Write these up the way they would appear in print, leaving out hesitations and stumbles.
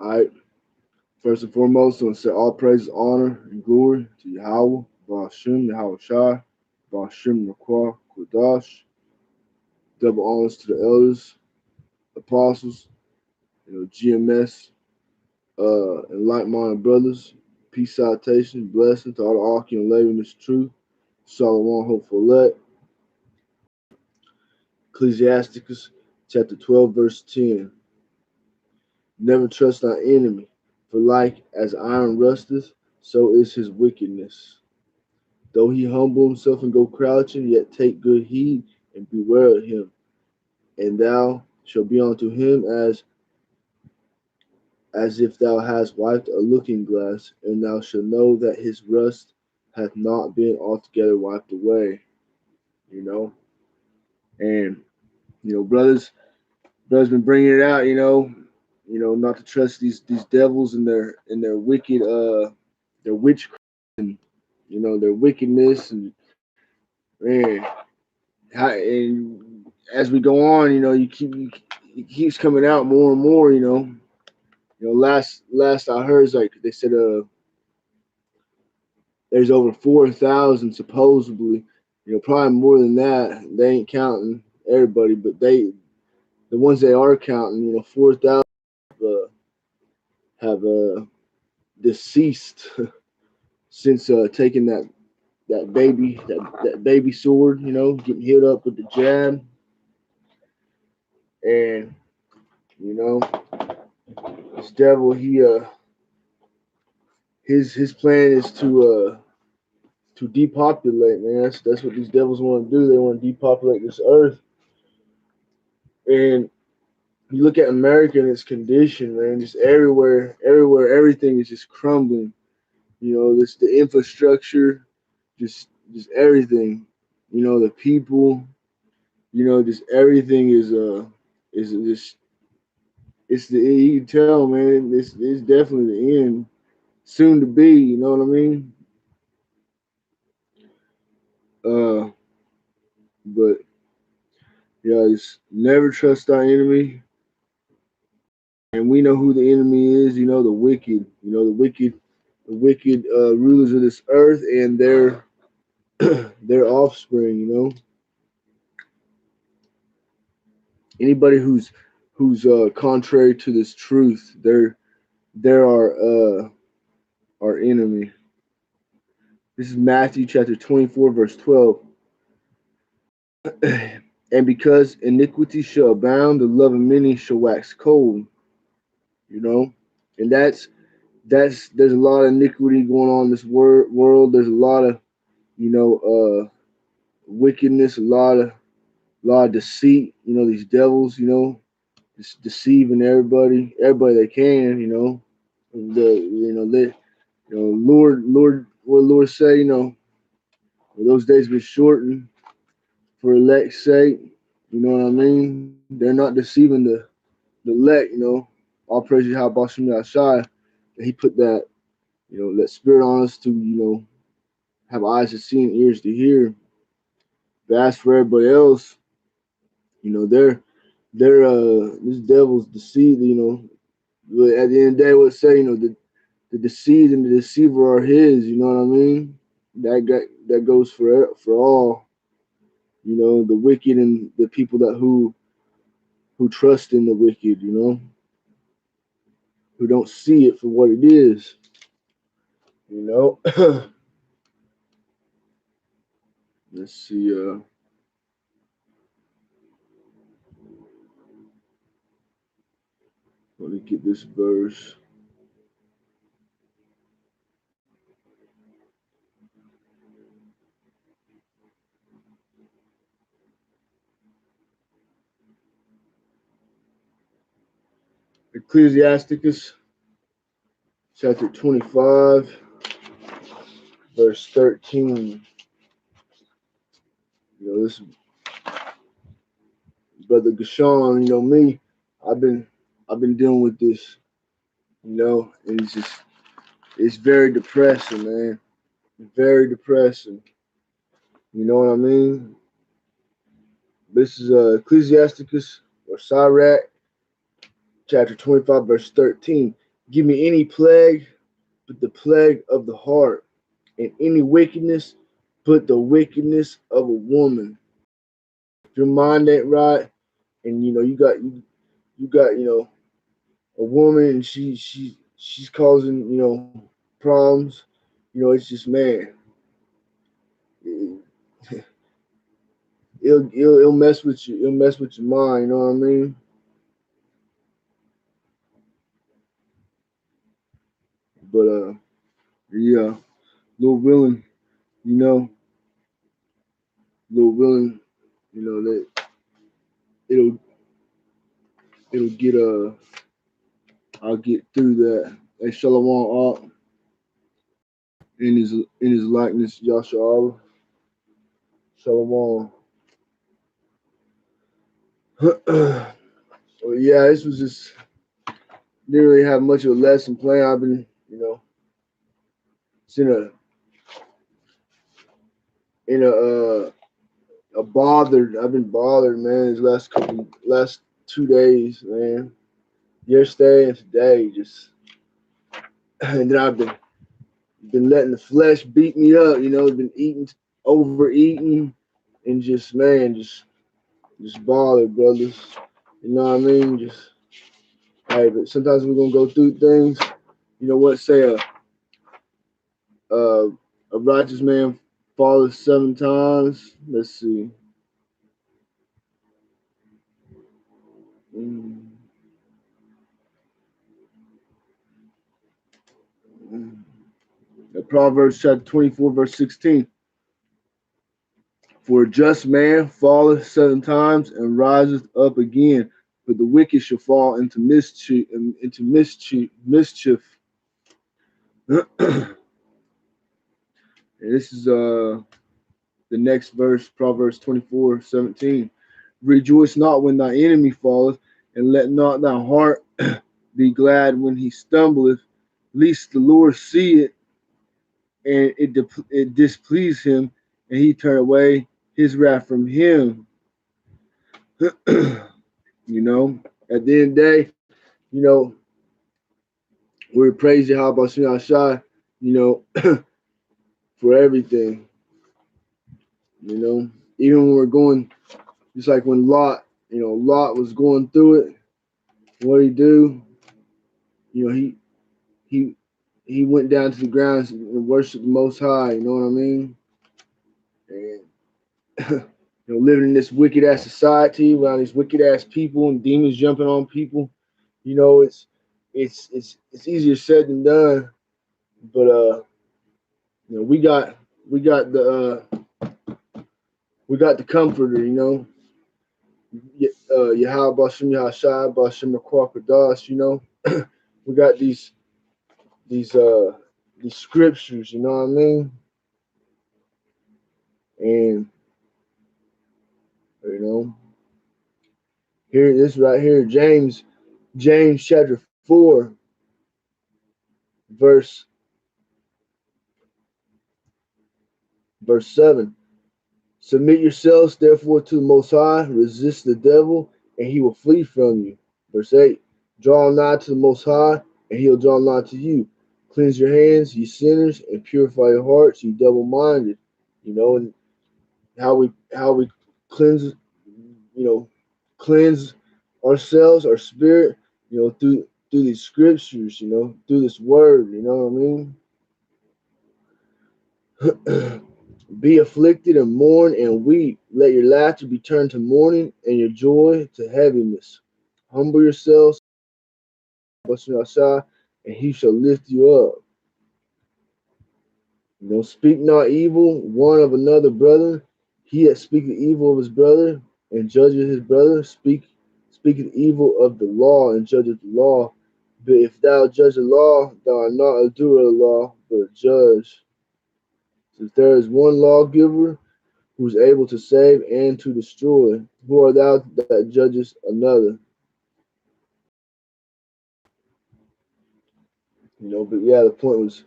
All right. First and foremost, I want to say all praise, honor, and glory to Yahweh, Ba'ashem, Yahweh Shai, Ba'ashem, Rakwa, Kodash. Double honors to the elders, apostles, GMS, and like-minded brothers. Peace, salutation, blessing to all the Ark and Levy in this truth. Solomon, hopeful elect. Ecclesiasticus chapter 12, verse 10. Never trust thy enemy, for like as iron rusteth, so is his wickedness. Though he humble himself and go crouching, yet take good heed and beware of him. And thou shalt be unto him as if thou hast wiped a looking glass, and thou shalt know that his rust hath not been altogether wiped away. You know, and brothers been bringing it out. Not to trust these devils and their wicked their witchcraft and their wickedness and man. And as we go on, it keeps coming out more and more. Last I heard is like they said there's over 4,000 supposedly. Probably more than that. They ain't counting everybody, but the ones they are counting, 4,000 have deceased since taking that baby sword. Getting hit up with the jab, and you know this devil his plan is to depopulate, man. That's what these devils want to do. They want to depopulate this earth. And you look at America and its condition, man. Just everywhere, everything is just crumbling. This the infrastructure, just everything. The people. Just everything is just it's the you can tell, man. This is definitely the end, soon to be. You know what I mean? Uh, but yeah, just never trust our enemy. And we know who the enemy is. The wicked. The wicked rulers of this earth and their offspring. Anybody who's contrary to this truth, they're our enemy. This is Matthew chapter 24, verse 12. And because iniquity shall abound, the love of many shall wax cold. And there's a lot of iniquity going on in this world. There's a lot of wickedness, a lot of deceit. These devils, just deceiving everybody they can. Lord, what Lord say? Those days be shortened for elect's sake. You know what I mean? They're not deceiving the elect. All praises how Bashim Yashai, and he put that spirit on us to have eyes to see and ears to hear. But as for everybody else, they're this devil's deceit. But at the end of the day, what say the deceit and the deceiver are his. You know what I mean? That goes for all. The wicked and the people who trust in the wicked. Who don't see it for what it is. Let's see. Let me get this verse. Ecclesiasticus chapter 25, verse 13. This brother Gashawn, me, I've been dealing with this, and it's very depressing, man. very depressing. You know what I mean? This is Ecclesiasticus or Sirach, chapter 25, verse 13. Give me any plague but the plague of the heart, and any wickedness but the wickedness of a woman. If your mind ain't right, and you got a woman, and she's causing problems. It's just, man, it, it'll mess with you. It'll mess with your mind. You know what I mean? But yeah, Lord willing, you know, Lord willing, that it'll get I'll get through that. Hey, Shalom up in his likeness, Yasha'Allah. Shalom. So yeah, this was just didn't really have much of a lesson plan. I've been, it's in a bothered. I've been bothered, man. These last 2 days, man. Yesterday and today, just and then I've been letting the flesh beat me up. Been eating, overeating, and just, man, just bothered, brothers. You know what I mean? Just, hey, but sometimes we're gonna go through things. You know what? Say a righteous man falls 7 times. Let's see. Mm, mm. Proverbs chapter 24, verse 16. For a just man falleth 7 times and riseth up again, but the wicked shall fall into mischief. And this is the next verse, Proverbs 24:17. Rejoice not when thy enemy falleth, and let not thy heart be glad when he stumbleth, lest the Lord see it, and it displease him, and he turn away his wrath from him. At the end of the day, you know, we praise Yahweh Shem Shai, for everything. Even when we're going, just like when Lot was going through it, what did he do? He he went down to the ground and worshiped the Most High. You know what I mean? And living in this wicked ass society around these wicked ass people and demons jumping on people, it's easier said than done. But we got the comforter. Yahweh Bashim Yahshai Bashim Kwakadas. We got these scriptures. You know what I mean? And here, this right here, James chapter 4, verse 7. Submit yourselves therefore to the Most High, resist the devil, and he will flee from you. Verse 8. Draw nigh to the Most High, and he'll draw nigh to you. Cleanse your hands, ye sinners, and purify your hearts, you double-minded. And how we cleanse, cleanse ourselves, our spirit, through these scriptures, through this word, you know what I mean? Be afflicted and mourn and weep. Let your laughter be turned to mourning and your joy to heaviness. Humble yourselves, and he shall lift you up. Speak not evil one of another brother. He that speaketh evil of his brother and judgeth his brother, speaketh evil of the law and judgeth the law. But if thou judge the law, thou art not a doer of the law, but a judge. Since there is one lawgiver who is able to save and to destroy, who art thou that judgest another? But yeah, the point was,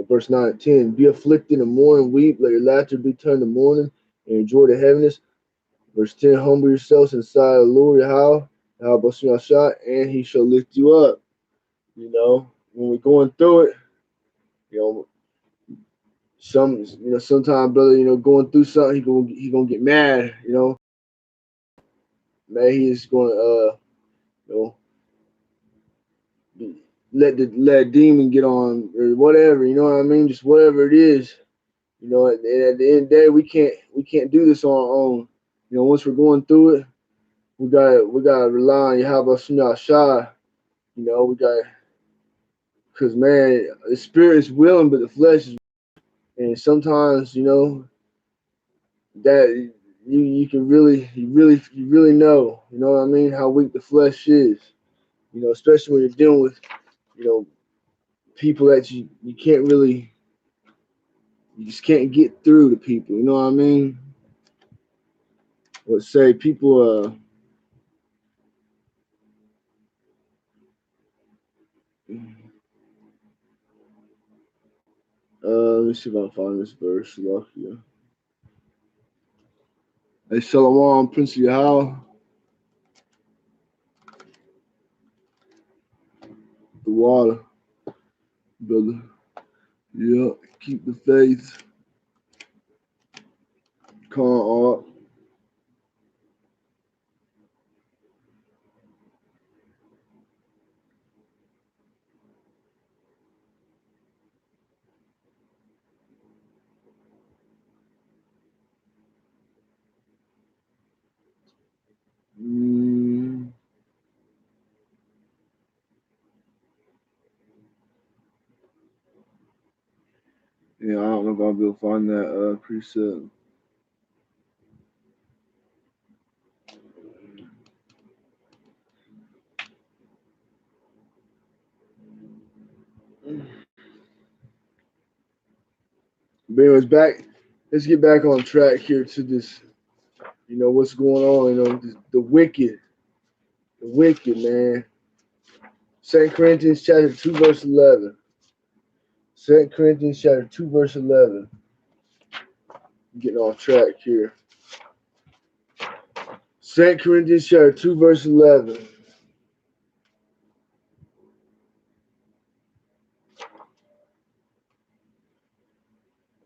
Verse 9 and 10. Be afflicted and mourn and weep. Let your laughter be turned to mourning and enjoy the heaviness. Verse 10. Humble yourselves inside the Lord Yahweh, and he shall lift you up. When we're going through it, you know, sometimes, brother, going through something, he gonna get mad, man, he's gonna you know let a demon get on or whatever, you know what I mean? Just whatever it is, at the end of the day, we can't do this on our own. Once we're going through it, we gotta rely on Yahweh Shai. We got, because man, the spirit is willing, but the flesh is, and sometimes, that you can really know, what I mean, how weak the flesh is, especially when you're dealing with, people that you can't really, you just can't get through to people, you know what I mean? Let's say people, let me see if I can find this verse. Lucky. Hey, Shalom, Prince Yahal, the water, brother. Yeah, keep the faith. Con art. Yeah, I don't know if I'll be able to find that precept. But anyways, let's get back on track here to this, what's going on, the wicked, man. 2 Corinthians chapter 2, verse 11. 2 Corinthians chapter 2, verse 11. Getting off track here. 2 Corinthians chapter 2, verse 11.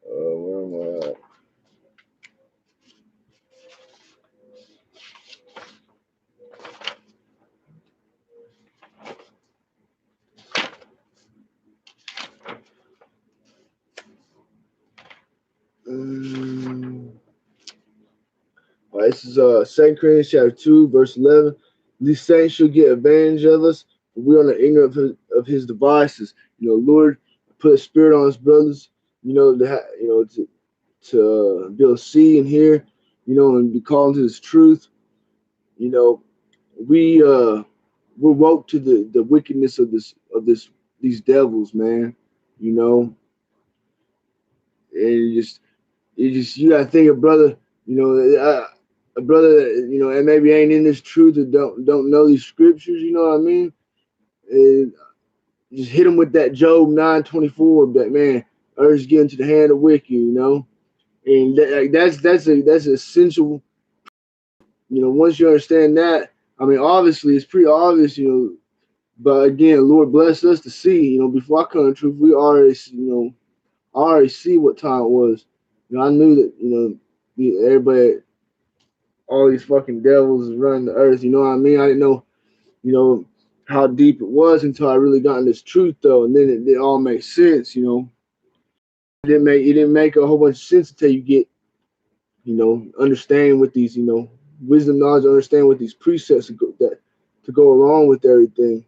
Where am I at? All right, this is 2 Corinthians chapter 2, verse 11. These saints shall get advantage of us, for we are not ignorant of his devices. Lord put a spirit on his brothers, to be able to see and hear, and be called to his truth. We're woke to the wickedness of these devils, man. And you gotta think, a brother that, and maybe ain't in this truth or don't know these scriptures, you know what I mean? And just hit them with that Job 9:24, that man, earth's getting to the hand of wicked, and that's essential. Once you understand that, I mean, obviously it's pretty obvious, but again, Lord bless us to see, before I come to truth, we already, I already see what time it was. I knew that, everybody, all these fucking devils is running the earth. You know what I mean? I didn't know, how deep it was until I really got in this truth, though, and then it all makes sense. It didn't make a whole bunch of sense until you get, understand with these, wisdom, knowledge, understand with these precepts to go along with everything.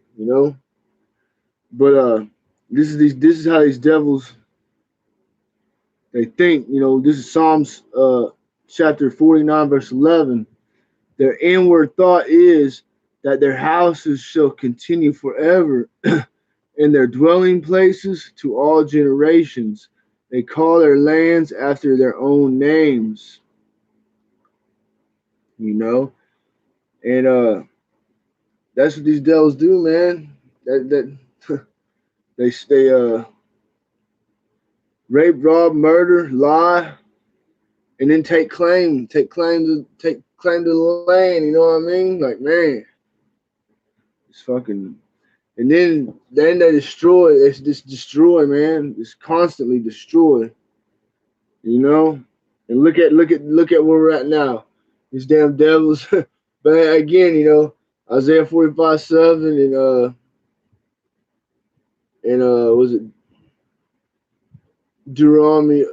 But this is how these devils, they think. This is Psalms chapter 49, verse 11. Their inward thought is that their houses shall continue forever, and their dwelling places to all generations. They call their lands after their own names. And that's what these devils do, man. That they rape, rob, murder, lie, and then take claim to the land. You know what I mean? Like, man, it's fucking. And then they destroy. It's just destroy, man. It's constantly destroy. You know. And look at where we're at now. These damn devils. But again, you know, Isaiah 45:7 and was it Deuteronomy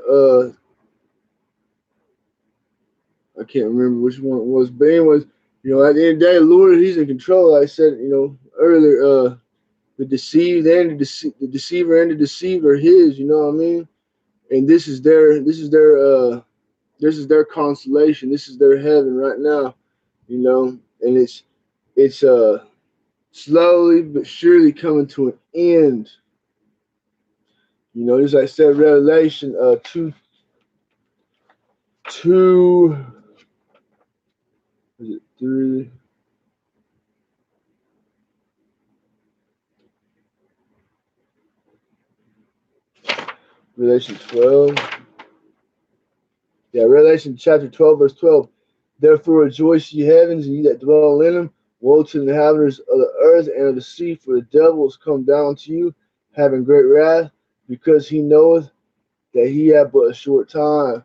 I can't remember which one it was, but anyways, you know, at the end of the day, the Lord, He's in control. Like I said, you know, earlier, the deceived and the deceiver and the deceiver are His. You know what I mean? And this is their consolation. This is their heaven right now. You know, and it's slowly but surely coming to an end. You know, as I said, Revelation 2, is it 3? Revelation 12. Yeah, Revelation chapter 12, verse 12. Therefore rejoice, ye heavens, and ye that dwell in them. Woe to the inhabitants of the earth and of the sea, for the devil is come down to you, having great wrath, because he knoweth that he hath but a short time.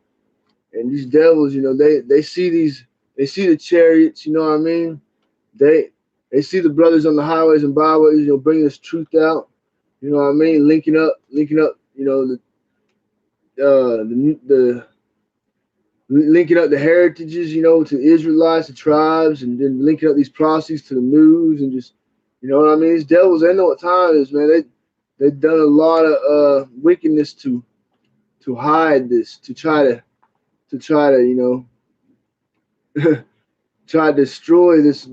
And these devils, you know, they see the chariots, you know what I mean? They they see the brothers on the highways and byways, you know, bringing this truth out, you know what I mean? Linking up, you know, the linking up the heritages, you know, to Israelites, the tribes, and then linking up these prophecies to the news, and just, you know what I mean? These devils, they know what time it is, man. They've done a lot of wickedness to hide this, to try to you know try to destroy this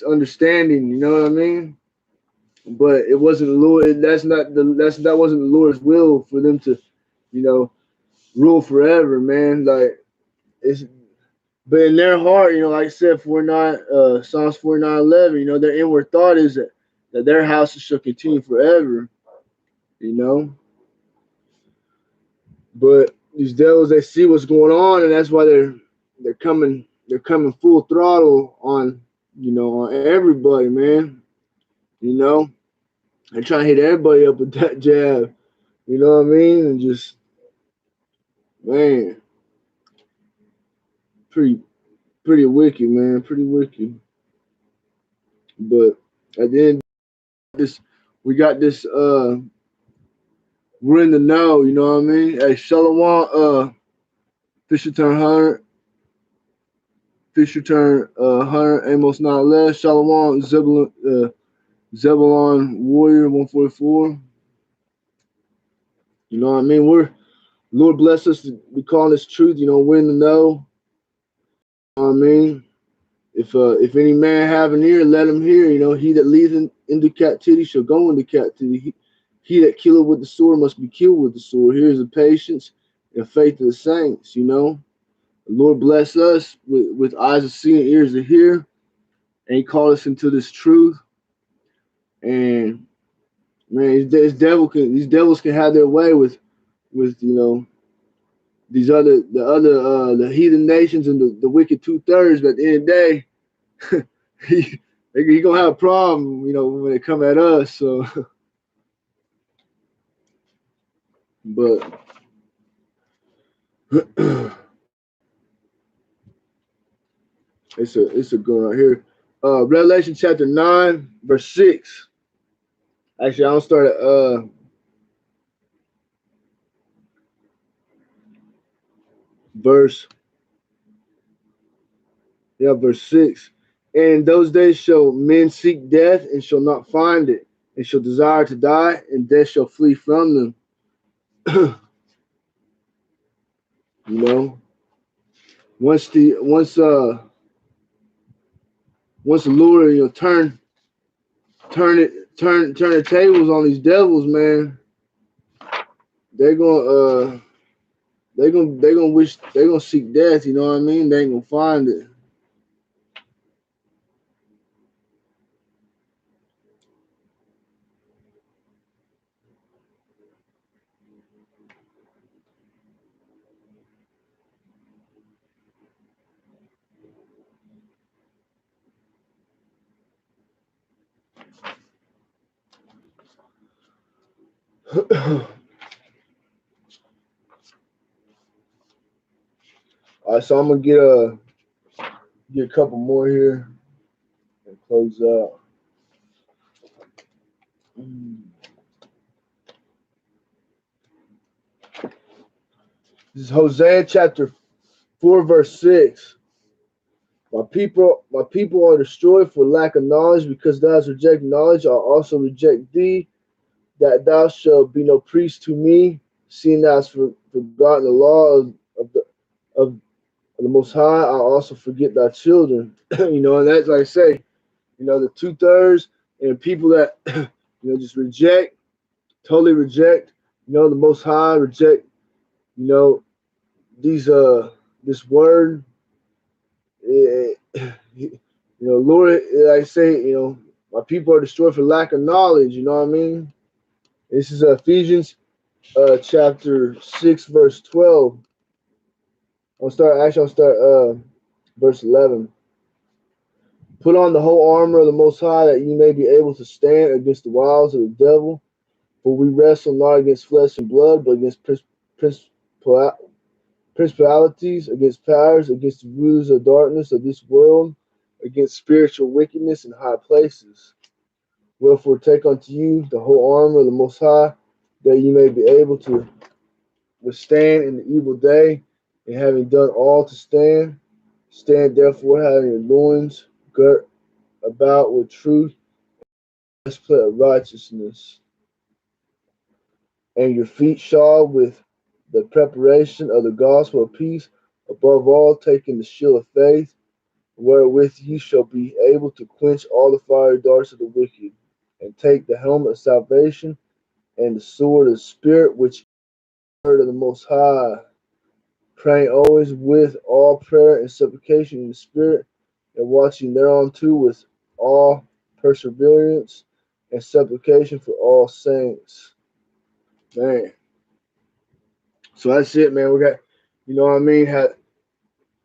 understanding. You know what I mean? But it wasn't the Lord. That wasn't the Lord's will for them to, you know, rule forever, man. Like it's But in their heart, you know, like I said, 49, Psalms 49:11, you know, their inward thought is that their houses shall continue forever, you know. But these devils, they see what's going on, and that's why they're coming full throttle on, you know, on everybody, man. You know, they're trying to hit everybody up with that jab. You know what I mean? And just, man, pretty pretty wicked, man, pretty wicked. But at the end, this we got this. We're in the know, you know what I mean? Hey, Shalom, Fisher turn Hunter, Hunter, Amos 9 less, Shalom, Zebulon Warrior 144. You know what I mean? Lord bless us to be calling this truth, you know, we're in the know. You know what I mean? If any man have an ear, let him hear. You know, he that leadeth into captivity shall go into captivity. He that killeth with the sword must be killed with the sword. Here's the patience and faith of the saints, you know. The Lord bless us with eyes to see and ears to hear, and He called us into this truth. And man, these devils can have their way with you know the heathen nations and the wicked 2/3. But at the end of the day, he gonna have a problem, you know, when they come at us. So, but it's a good one right here. Revelation chapter 9, verse 6. Actually, I'll start at verse verse 6. And in those days shall men seek death and shall not find it, and shall desire to die, and death shall flee from them. You know, once the Lord, you know, turn the tables on these devils, man, they're gonna seek death. You know what I mean? They ain't gonna find it. All right, so I'm gonna get a couple more here and close out. This is Hosea chapter 4, verse 6. My people are destroyed for lack of knowledge, because thou hast rejected knowledge, I'll also reject thee, that thou shalt be no priest to me, seeing thou hast forgotten the law of the Most High. I'll also forget thy children. And that's like I say, the 2/3 and people that just reject, totally reject, the Most High, reject, these this word. Lord, like I say, my people are destroyed for lack of knowledge. You know what I mean? This is Ephesians chapter 6, verse 12. I'll start verse 11. Put on the whole armor of the Most High, that you may be able to stand against the wiles of the devil. For we wrestle not against flesh and blood, but against principalities, against powers, against the rulers of darkness of this world, against spiritual wickedness in high places. Wherefore take unto you the whole armor of the Most High, that ye may be able to withstand in the evil day, and having done all to stand, stand therefore having your loins girt about with truth, breastplate of righteousness, and your feet shod with the preparation of the gospel of peace. Above all, taking the shield of faith, wherewith you shall be able to quench all the fiery darts of the wicked, and take the helmet of salvation and the sword of the Spirit, which is the word of the Most High, praying always with all prayer and supplication in the Spirit, and watching thereunto with all perseverance and supplication for all saints. Man. So that's it, man. We got, what I mean, had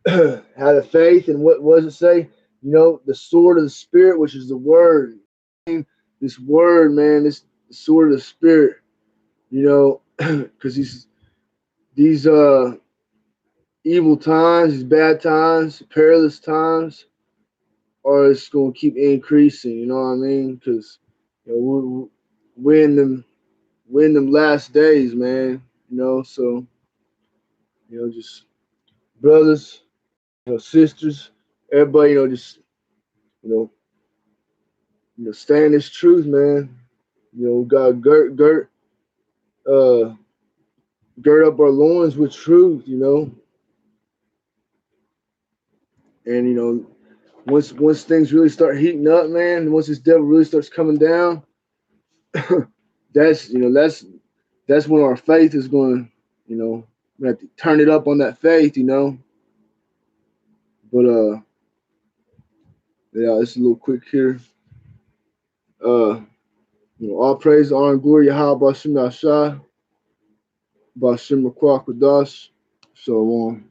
had a faith, and what does it say? The sword of the Spirit, which is the word. This word, man, this sword of the Spirit, because these evil times, these bad times, perilous times, are just going to keep increasing. You know what I mean? Because we're in them last days, man. So just brothers, sisters, everybody, just you stay in this truth, man. God uh, gird up our loins with truth, and once things really start heating up, man, once this devil really starts coming down, that's when our faith is going. We have to turn it up on that faith, But yeah, it's a little quick here. All praise, honor, and glory, Yahweh Bashim Yashai, Bashim Rakwah Kodash, so on.